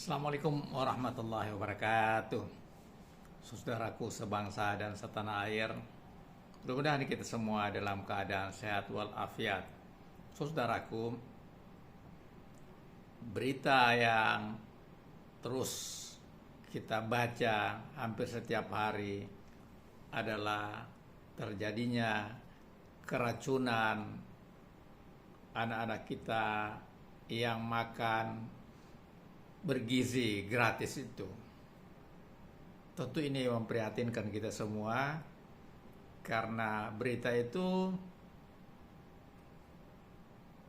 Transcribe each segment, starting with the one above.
Assalamualaikum warahmatullahi wabarakatuh. Saudaraku sebangsa dan setanah air, mudah-mudahan kita semua dalam keadaan sehat walafiat. Saudaraku, berita yang terus kita baca hampir setiap hari adalah terjadinya keracunan anak-anak kita yang makan bergizi gratis itu. Tentu ini memprihatinkan kita semua, karena berita itu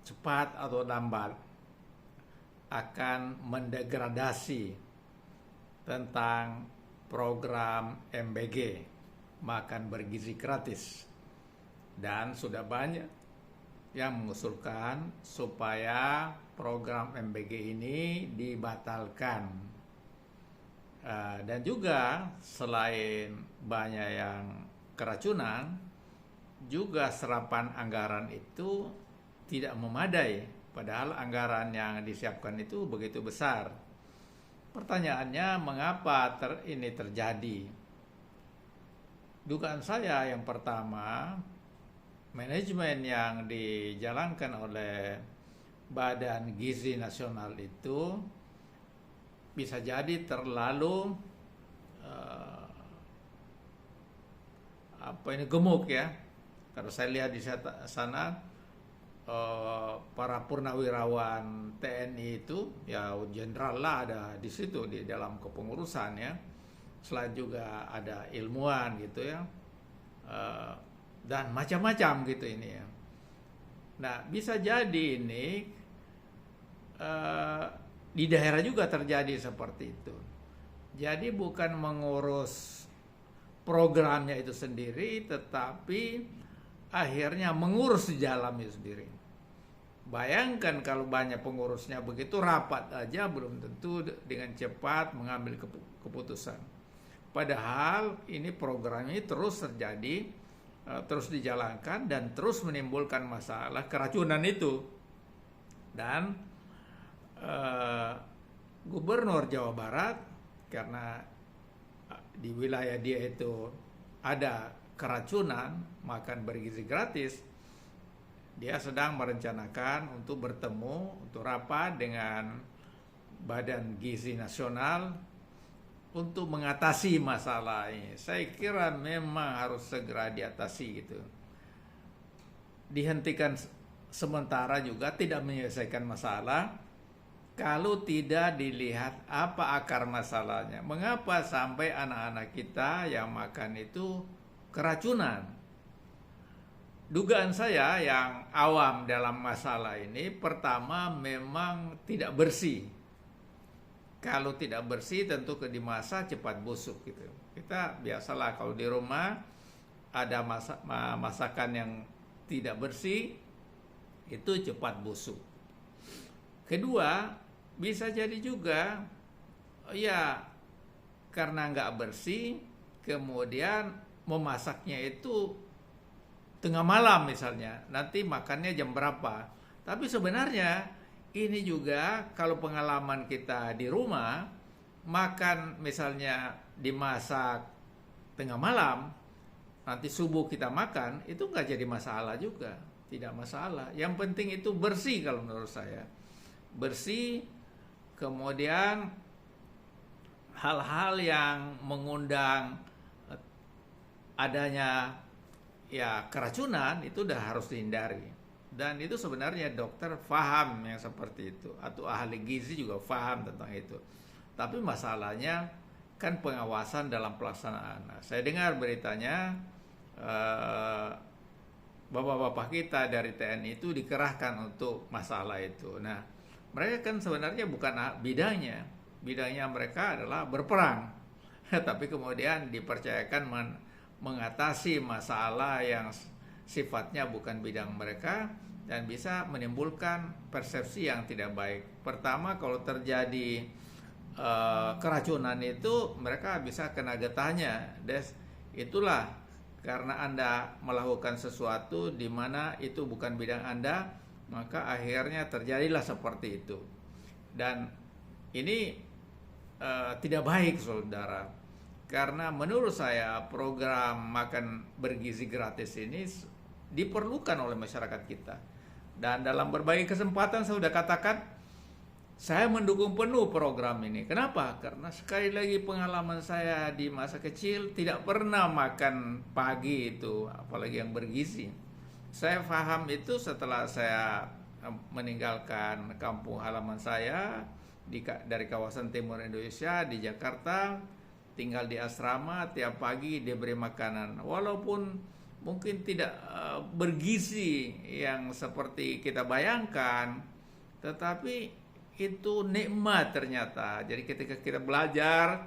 cepat atau lambat akan mendegradasi tentang program MBG, makan bergizi gratis. Dan sudah banyak yang mengusulkan supaya program MBG ini dibatalkan. Dan juga selain banyak yang keracunan, juga serapan anggaran itu tidak memadai, padahal anggaran yang disiapkan itu begitu besar. Pertanyaannya, mengapa ini terjadi? Dugaan saya yang pertama, manajemen yang dijalankan oleh Badan Gizi Nasional itu bisa jadi terlalu gemuk ya. Kalau saya lihat di sana para purnawirawan TNI itu ya jenderal lah ada di situ di dalam kepengurusan ya. Selain juga ada ilmuwan gitu ya. Dan macam-macam gitu ini ya. Nah, bisa jadi ini di daerah juga terjadi seperti itu. Jadi bukan mengurus programnya itu sendiri, tetapi akhirnya mengurus di dalamnya sendiri. Bayangkan kalau banyak pengurusnya begitu rapat aja, belum tentu dengan cepat mengambil keputusan. Padahal ini program ini terus terjadi, terus dijalankan dan terus menimbulkan masalah keracunan itu. Dan Gubernur Jawa Barat, karena di wilayah dia itu ada keracunan makan bergizi gratis, dia sedang merencanakan untuk bertemu, untuk rapat dengan Badan Gizi Nasional untuk mengatasi masalah ini. Saya kira memang harus segera diatasi gitu. Dihentikan sementara juga tidak menyelesaikan masalah kalau tidak dilihat apa akar masalahnya. Mengapa sampai anak-anak kita yang makan itu keracunan? Dugaan saya yang awam dalam masalah ini, pertama memang tidak bersih. Kalau tidak bersih tentu dimasak cepat busuk gitu. Kita biasalah kalau di rumah ada masakan yang tidak bersih, itu cepat busuk. Kedua, bisa jadi juga ya karena nggak bersih, kemudian memasaknya itu tengah malam misalnya, nanti makannya jam berapa. Tapi sebenarnya ini juga kalau pengalaman kita di rumah, makan misalnya dimasak tengah malam, nanti subuh kita makan, itu nggak jadi masalah juga, tidak masalah. Yang penting itu bersih kalau menurut saya. Bersih, kemudian hal-hal yang mengundang adanya ya keracunan itu udah harus dihindari. Dan itu sebenarnya dokter paham yang seperti itu, atau ahli gizi juga paham tentang itu. Tapi masalahnya kan pengawasan dalam pelaksanaan. Nah, saya dengar beritanya bapak-bapak kita dari TNI itu dikerahkan untuk masalah itu. Nah, mereka kan sebenarnya bukan bidangnya. Bidangnya mereka adalah berperang. Tapi kemudian dipercayakan mengatasi masalah yang sifatnya bukan bidang mereka dan bisa menimbulkan persepsi yang tidak baik. Pertama, kalau terjadi keracunan itu mereka bisa kena getahnya. Itulah karena Anda melakukan sesuatu di mana itu bukan bidang Anda, maka akhirnya terjadilah seperti itu. Dan ini tidak baik, saudara. Karena menurut saya program makan bergizi gratis ini diperlukan oleh masyarakat kita. Dan dalam berbagai kesempatan saya sudah katakan, saya mendukung penuh program ini. Kenapa? Karena sekali lagi pengalaman saya di masa kecil tidak pernah makan pagi itu, apalagi yang bergizi. Saya paham itu setelah saya meninggalkan kampung halaman saya dari kawasan timur Indonesia di Jakarta, tinggal di asrama, tiap pagi diberi makanan, walaupun mungkin tidak bergizi yang seperti kita bayangkan, tetapi itu nikmat ternyata. Jadi ketika kita belajar,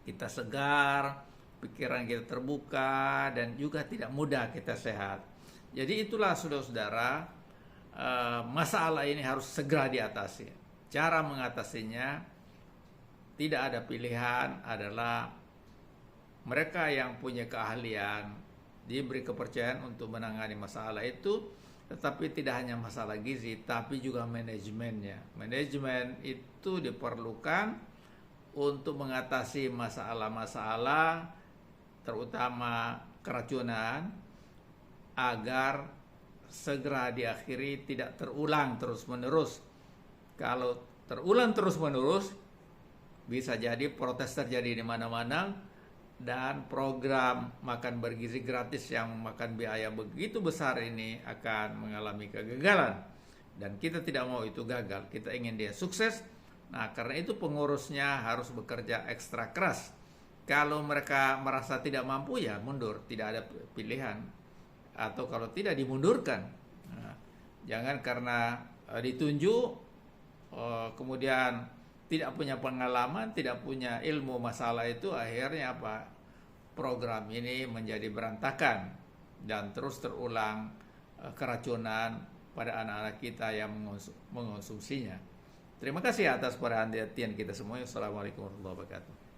kita segar, pikiran kita terbuka, dan juga tidak mudah kita sehat. Jadi itulah saudara-saudara, masalah ini harus segera diatasi. Cara mengatasinya tidak ada pilihan, adalah mereka yang punya keahlian diberi kepercayaan untuk menangani masalah itu. Tetapi tidak hanya masalah gizi, tapi juga manajemennya. Manajemen itu diperlukan untuk mengatasi masalah-masalah, terutama keracunan, agar segera diakhiri, tidak terulang terus-menerus. Kalau terulang terus-menerus, bisa jadi protes terjadi di mana-mana, dan program makan bergizi gratis yang makan biaya begitu besar ini akan mengalami kegagalan. Dan kita tidak mau itu gagal, kita ingin dia sukses. Nah, karena itu pengurusnya harus bekerja ekstra keras. Kalau mereka merasa tidak mampu, ya mundur, tidak ada pilihan. Atau kalau tidak, dimundurkan. Nah, jangan karena ditunjuk kemudian tidak punya pengalaman, tidak punya ilmu masalah itu, akhirnya apa? Program ini menjadi berantakan dan terus terulang keracunan pada anak-anak kita yang mengonsumsinya. Terima kasih atas perhatian kita semua. Assalamualaikum warahmatullahi wabarakatuh.